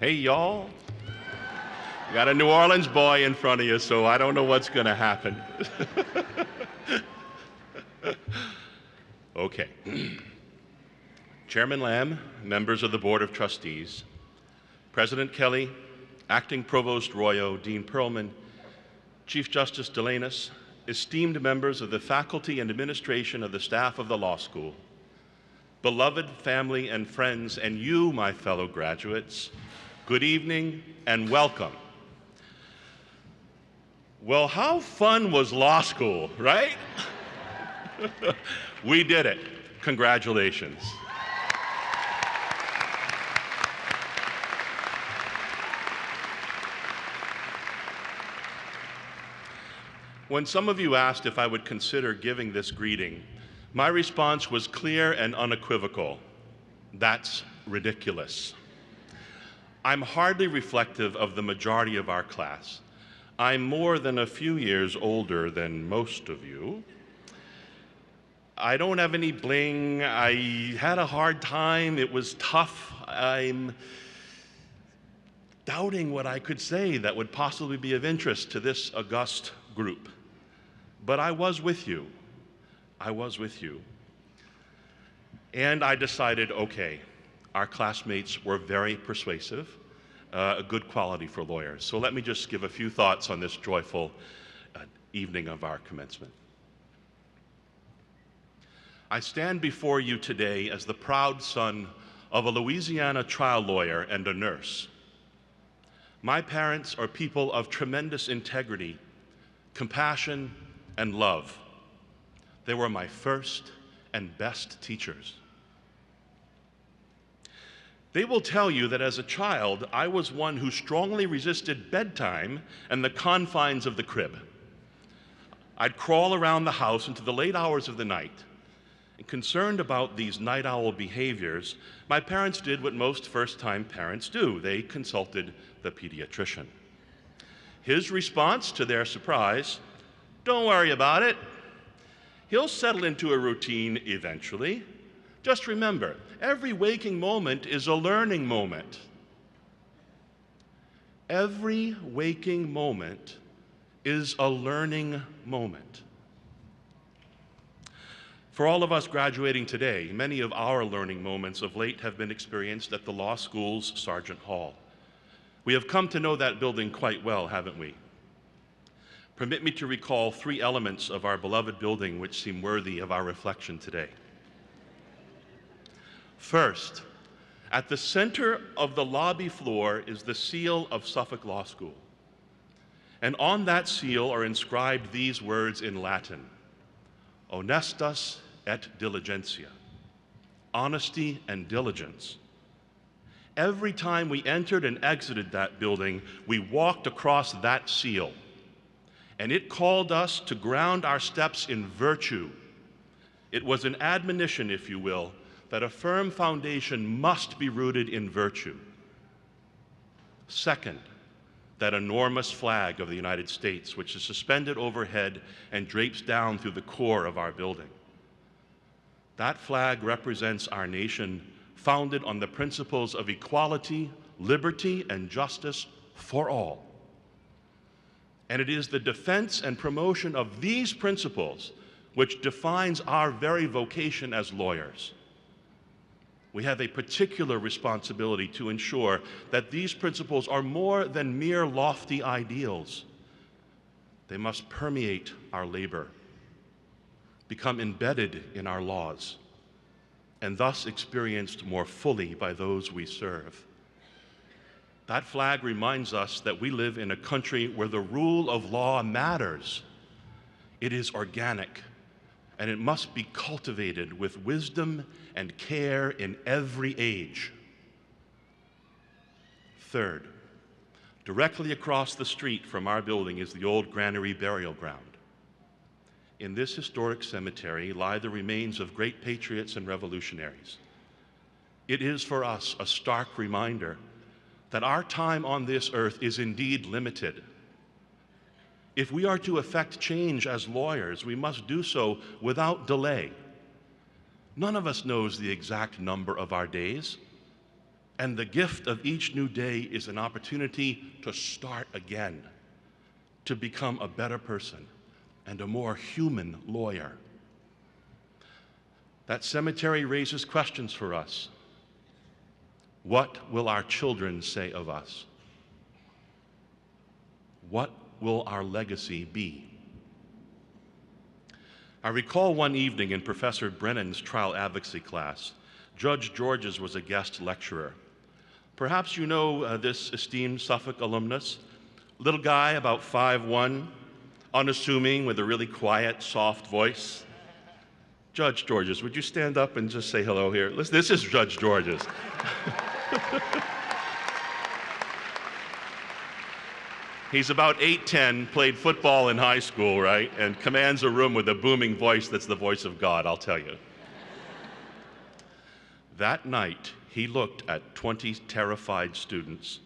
Hey, y'all. You got a New Orleans boy in front of you, so I don't know what's going to happen. Okay. Chairman Lamb, members of the Board of Trustees, President Kelly, Acting Provost Royo, Dean Perlman, Chief Justice Delanis, esteemed members of the faculty and administration of the staff of the law school, beloved family and friends, and you, my fellow graduates, good evening and welcome. Well, how fun was law school, right? We did it. Congratulations. When some of you asked if I would consider giving this greeting, my response was clear and unequivocal. That's ridiculous. I'm hardly reflective of the majority of our class. I'm more than a few years older than most of you. I don't have any bling. I had a hard time. It was tough. I'm doubting what I could say that would possibly be of interest to this august group. But I was with you. I was with you. And I decided, okay, our classmates were very persuasive, a good quality for lawyers. So let me just give a few thoughts on this joyful evening of our commencement. I stand before you today as the proud son of a Louisiana trial lawyer and a nurse. My parents are people of tremendous integrity, compassion, and love. They were my first and best teachers. They will tell you that as a child, I was one who strongly resisted bedtime and the confines of the crib. I'd crawl around the house into the late hours of the night. And concerned about these night owl behaviors, my parents did what most first-time parents do. They consulted the pediatrician. His response, to their surprise, "Don't worry about it. He'll settle into a routine eventually. Just remember, every waking moment is a learning moment." Every waking moment is a learning moment. For all of us graduating today, many of our learning moments of late have been experienced at the law school's Sargent Hall. We have come to know that building quite well, haven't we? Permit me to recall three elements of our beloved building which seem worthy of our reflection today. First, at the center of the lobby floor is the seal of Suffolk Law School. And on that seal are inscribed these words in Latin: Honestas et diligentia, honesty and diligence. Every time we entered and exited that building, we walked across that seal. And it called us to ground our steps in virtue. It was an admonition, if you will, that a firm foundation must be rooted in virtue. Second, that enormous flag of the United States, which is suspended overhead and drapes down through the core of our building. That flag represents our nation, founded on the principles of equality, liberty, and justice for all. And it is the defense and promotion of these principles which defines our very vocation as lawyers. We have a particular responsibility to ensure that these principles are more than mere lofty ideals. They must permeate our labor, become embedded in our laws, and thus experienced more fully by those we serve. That flag reminds us that we live in a country where the rule of law matters. It is organic, and it must be cultivated with wisdom and care in every age. Third, directly across the street from our building is the old granary burial ground. In this historic cemetery lie the remains of great patriots and revolutionaries. It is for us a stark reminder that our time on this earth is indeed limited. If we are to effect change as lawyers, we must do so without delay. None of us knows the exact number of our days. And the gift of each new day is an opportunity to start again, to become a better person and a more human lawyer. That cemetery raises questions for us. What will our children say of us? What will our legacy be? I recall one evening in Professor Brennan's trial advocacy class, Judge Georges was a guest lecturer. Perhaps you know this esteemed Suffolk alumnus, little guy about 5'1", unassuming with a really quiet, soft voice. Judge Georges, would you stand up and just say hello here? Listen, this is Judge Georges. He's about 8'10", played football in high school, right? And commands a room with a booming voice that's the voice of God, I'll tell you. That night, he looked at 20 terrified students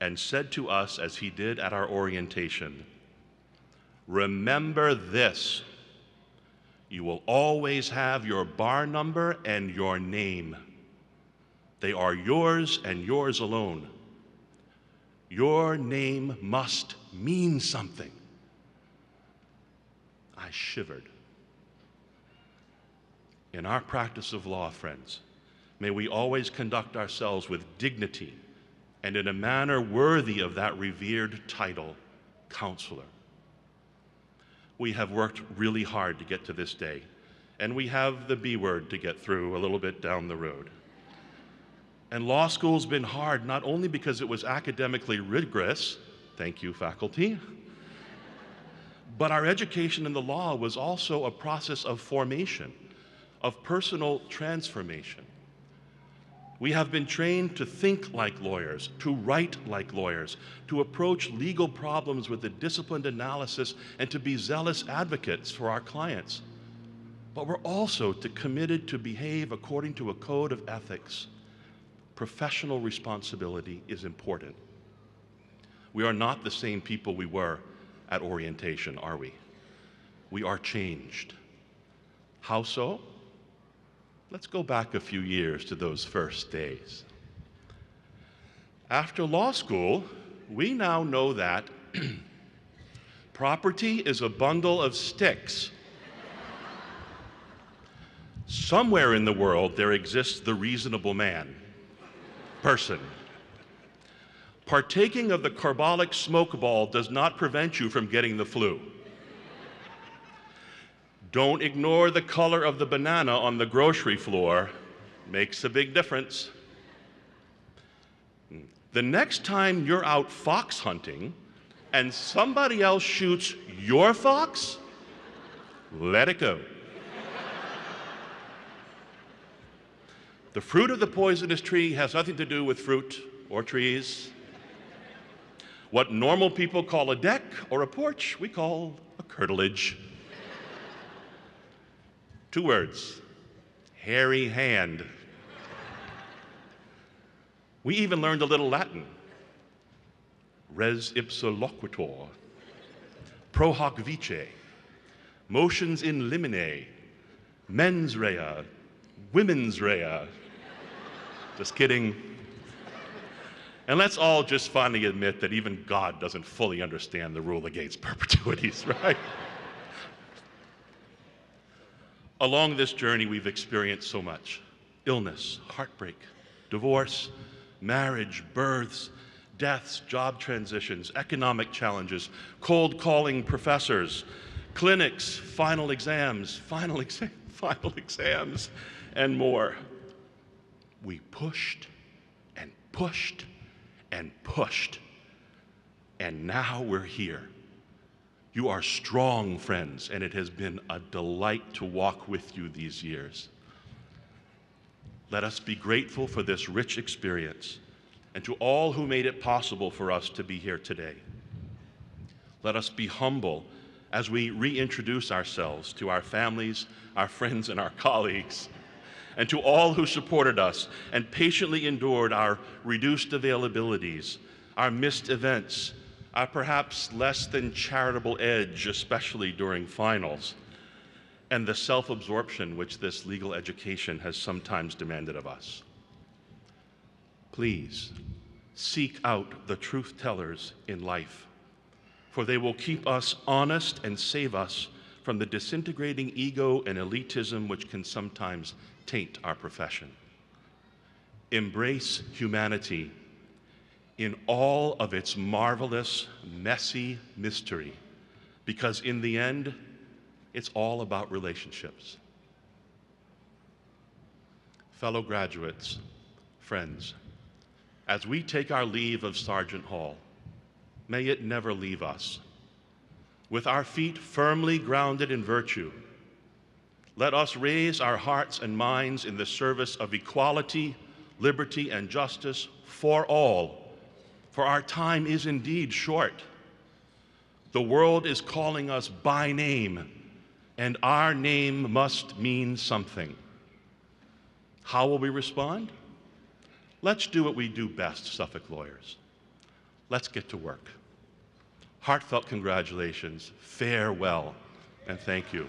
and said to us, as he did at our orientation, "Remember this, you will always have your bar number and your name. They are yours and yours alone. Your name must mean something." I shivered. In our practice of law, friends, may we always conduct ourselves with dignity and in a manner worthy of that revered title, counselor. We have worked really hard to get to this day, and we have the B word to get through a little bit down the road. And law school's been hard, not only because it was academically rigorous, thank you, faculty, but our education in the law was also a process of formation, of personal transformation. We have been trained to think like lawyers, to write like lawyers, to approach legal problems with a disciplined analysis, and to be zealous advocates for our clients. But we're also committed to behave according to a code of ethics. Professional responsibility is important. We are not the same people we were at orientation, are we? We are changed. How so? Let's go back a few years to those first days. After law school, we now know that property is a bundle of sticks. Somewhere in the world there exists the reasonable man, person. Partaking of the carbolic smoke ball does not prevent you from getting the flu. Don't ignore the color of the banana on the grocery floor. Makes a big difference. The next time you're out fox hunting and somebody else shoots your fox, let it go. The fruit of the poisonous tree has nothing to do with fruit or trees. What normal people call a deck or a porch, we call a curtilage. 2 words, hairy hand. We even learned a little Latin. Res ipsa loquitur, pro hoc vice, motions in limine, mens rea, women's rea. Just kidding. And let's all just finally admit that even God doesn't fully understand the rule against perpetuities, right? Along this journey, we've experienced so much. Illness, heartbreak, divorce, marriage, births, deaths, job transitions, economic challenges, cold calling professors, clinics, final exams, and more. We pushed and pushed and pushed, and now we're here. You are strong, friends, and it has been a delight to walk with you these years. Let us be grateful for this rich experience and to all who made it possible for us to be here today. Let us be humble as we reintroduce ourselves to our families, our friends, and our colleagues, and to all who supported us and patiently endured our reduced availabilities, our missed events, our perhaps less than charitable edge, especially during finals, and the self-absorption which this legal education has sometimes demanded of us. Please seek out the truth tellers in life, for they will keep us honest and save us from the disintegrating ego and elitism which can sometimes taint our profession. Embrace humanity in all of its marvelous, messy mystery, because in the end, it's all about relationships. Fellow graduates, friends, as we take our leave of Sargent Hall, may it never leave us. With our feet firmly grounded in virtue, let us raise our hearts and minds in the service of equality, liberty, and justice for all, for our time is indeed short. The world is calling us by name, and our name must mean something. How will we respond? Let's do what we do best, Suffolk lawyers. Let's get to work. Heartfelt congratulations, farewell, and thank you.